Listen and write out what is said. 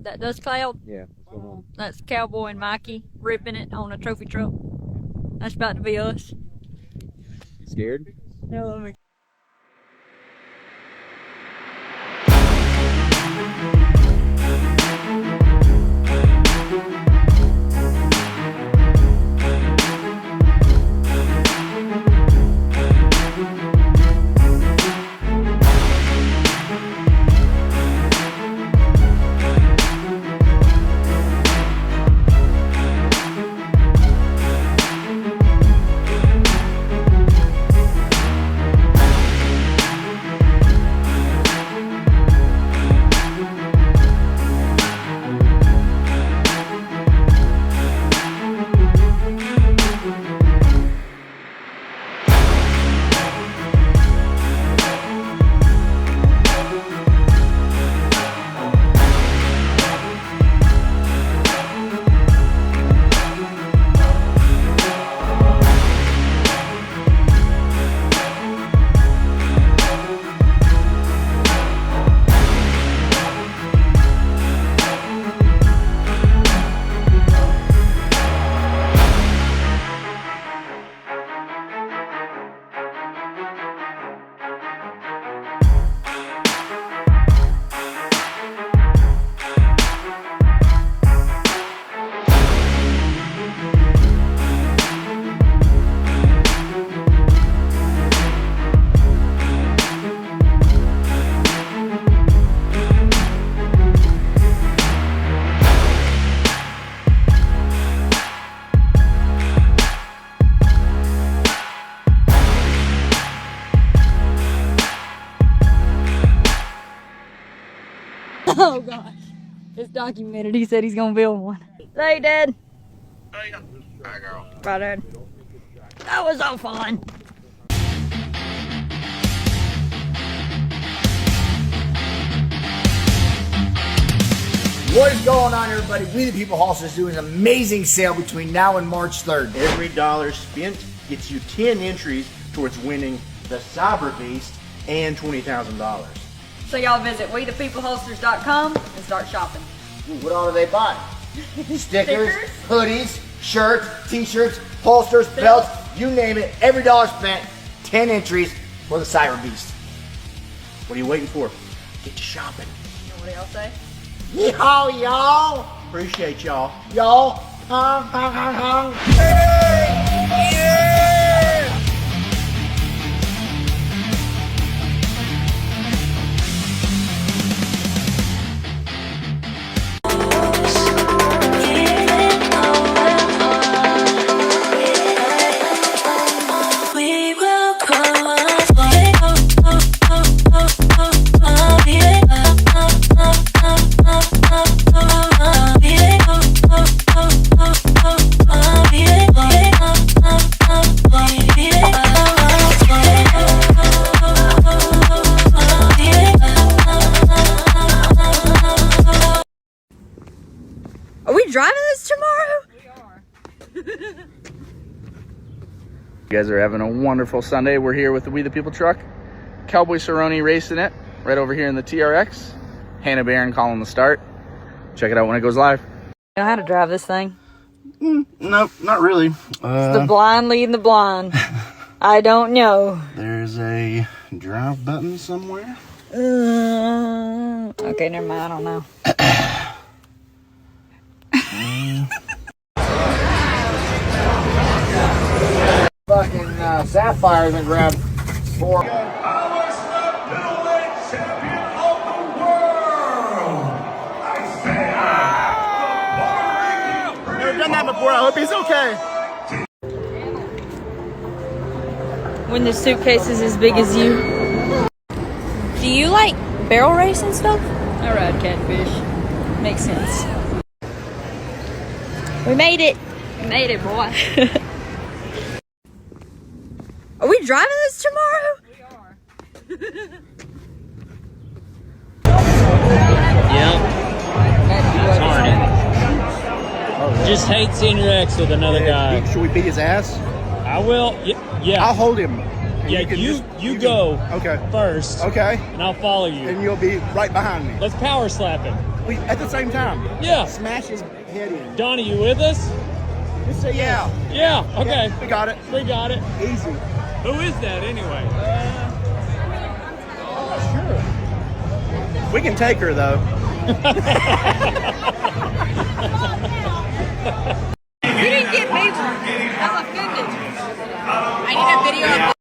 that dust cloud? Yeah. What's going on? That's Cowboy and Mikey ripping it on a trophy truck. That's about to be us. You scared? No, let me. Oh gosh. It's documented. He said he's gonna build one. Hey, Dad. Hey, hi, girl. Bye, Dad. That was so fun. What is going on, everybody? We the People Hustlers is doing an amazing sale between now and March 3rd. Every dollar spent gets you 10 entries towards winning the Cyber Beast and $20,000. So y'all visit wethepeopleholsters.com and start shopping. Ooh, what all do they buy? Stickers, hoodies, shirts, t-shirts, holsters, belts, you name it. Every dollar spent, 10 entries for the Cyber Beast. What are you waiting for? Get to shopping. You know what y'all say? Yeehaw, y'all! Appreciate y'all. Y'all, hung, hung, hung, hung. Hey, yeah! Are we driving this tomorrow? We are. You guys are having a wonderful Sunday. We're here with the We the People truck. Cowboy Cerrone racing it right over here in the TRX. Hannah Barron calling the start. Check it out when it goes live. You know how to drive this thing? Nope, not really. It's the blind leading the blind. I don't know. There's a drive button somewhere. Okay, never mind. I don't know. Fucking Sapphire been grabbed 4. Never done that before. I hope he's okay. When the suitcase is as big as you. Do you like barrel racing stuff? I ride catfish. Makes sense. We made it. We made it, boy. Are we driving this tomorrow? We are. Yep. It's hard, isn't it? Just hate seeing your ex with another guy. Should we beat his ass? I will. Yeah. I'll hold him. Yeah, you go okay. first. Okay. And I'll follow you. And you'll be right behind me. Let's power slap him. at the same time. Yeah. Smash his head in. Donnie, you with us? Just say yeah. Yeah. Okay. We got it. We got it. Easy. Who is that anyway? Sure. We can take her though.